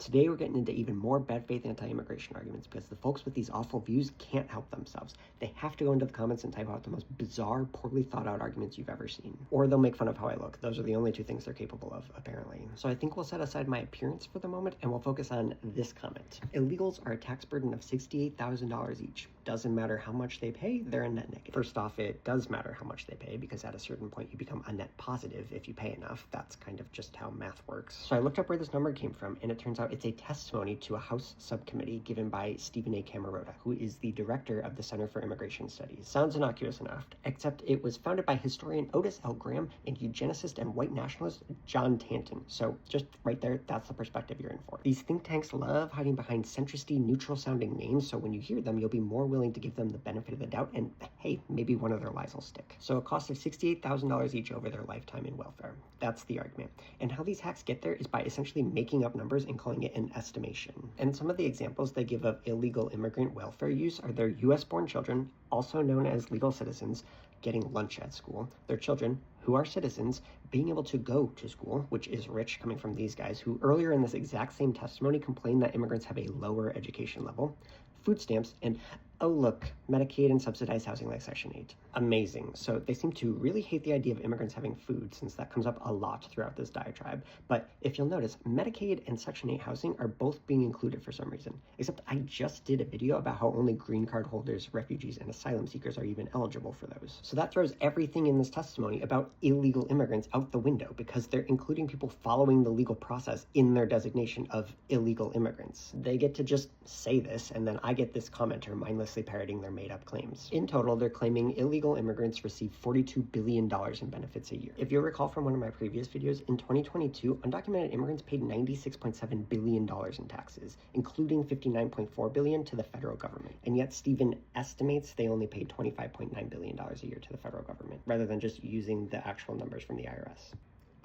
Today we're getting into even more bad faith anti-immigration arguments because the folks with these awful views can't help themselves. They have to go into the comments and type out the most bizarre, poorly thought out arguments you've ever seen. Or they'll make fun of how I look. Those are the only two things they're capable of, apparently. So I think we'll set aside my appearance for the moment and we'll focus on this comment. Illegals are a tax burden of $68,000 each. Doesn't matter how much they pay, they're a net negative. First off, it does matter how much they pay because at a certain point you become a net positive if you pay enough. That's kind of just how math works. So I looked up where this number came from and it turns out it's a testimony to a House subcommittee given by Stephen A. Camarota, who is the director of the Center for Immigration Studies. Sounds innocuous enough, except it was founded by historian Otis L. Graham and eugenicist and white nationalist John Tanton. So just right there, that's the perspective you're in for. These think tanks love hiding behind centristy, neutral-sounding names, so when you hear them, you'll be more willing to give them the benefit of the doubt, and hey, maybe one of their lies will stick. So a cost of $68,000 each over their lifetime in welfare. That's the argument. And how these hacks get there is by essentially making up numbers and calling it an estimation. And some of the examples they give of illegal immigrant welfare use are their US-born children, also known as legal citizens, getting lunch at school, their children, who are citizens, being able to go to school, which is rich coming from these guys who earlier in this exact same testimony complained that immigrants have a lower education level, food stamps, and oh look, Medicaid and subsidized housing like Section 8. Amazing. So they seem to really hate the idea of immigrants having food since that comes up a lot throughout this diatribe. But if you'll notice, Medicaid and Section 8 housing are both being included for some reason. Except I just did a video about how only green card holders, refugees, and asylum seekers are even eligible for those. So that throws everything in this testimony about illegal immigrants out the window because they're including people following the legal process in their designation of illegal immigrants. They get to just say this, and then I get this commenter mindlessly parroting their made-up claims. In total, they're claiming illegal immigrants receive $42 billion in benefits a year. If you'll recall from one of my previous videos, in 2022, undocumented immigrants paid $96.7 billion in taxes, including $59.4 billion to the federal government. And yet Stephen estimates they only paid $25.9 billion a year to the federal government, rather than just using the actual numbers from the IRS.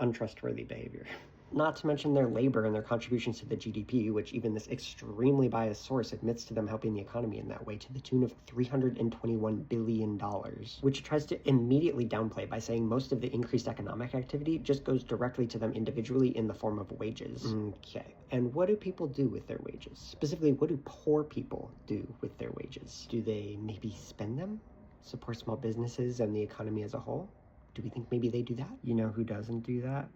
Untrustworthy behavior. Not to mention their labor and their contributions to the GDP, which even this extremely biased source admits to them helping the economy in that way to the tune of $321 billion, which it tries to immediately downplay by saying most of the increased economic activity just goes directly to them individually in the form of wages. Okay, and what do people do with their wages? Specifically, what do poor people do with their wages? Do they maybe spend them? Support small businesses and the economy as a whole? Do we think maybe they do that? You know who doesn't do that?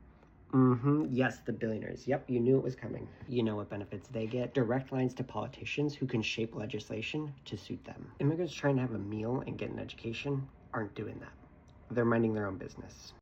Yes, the billionaires. Yep, you knew it was coming. You know what benefits they get? Direct lines to politicians who can shape legislation to suit them. Immigrants trying to have a meal and get an education aren't doing that. They're minding their own business.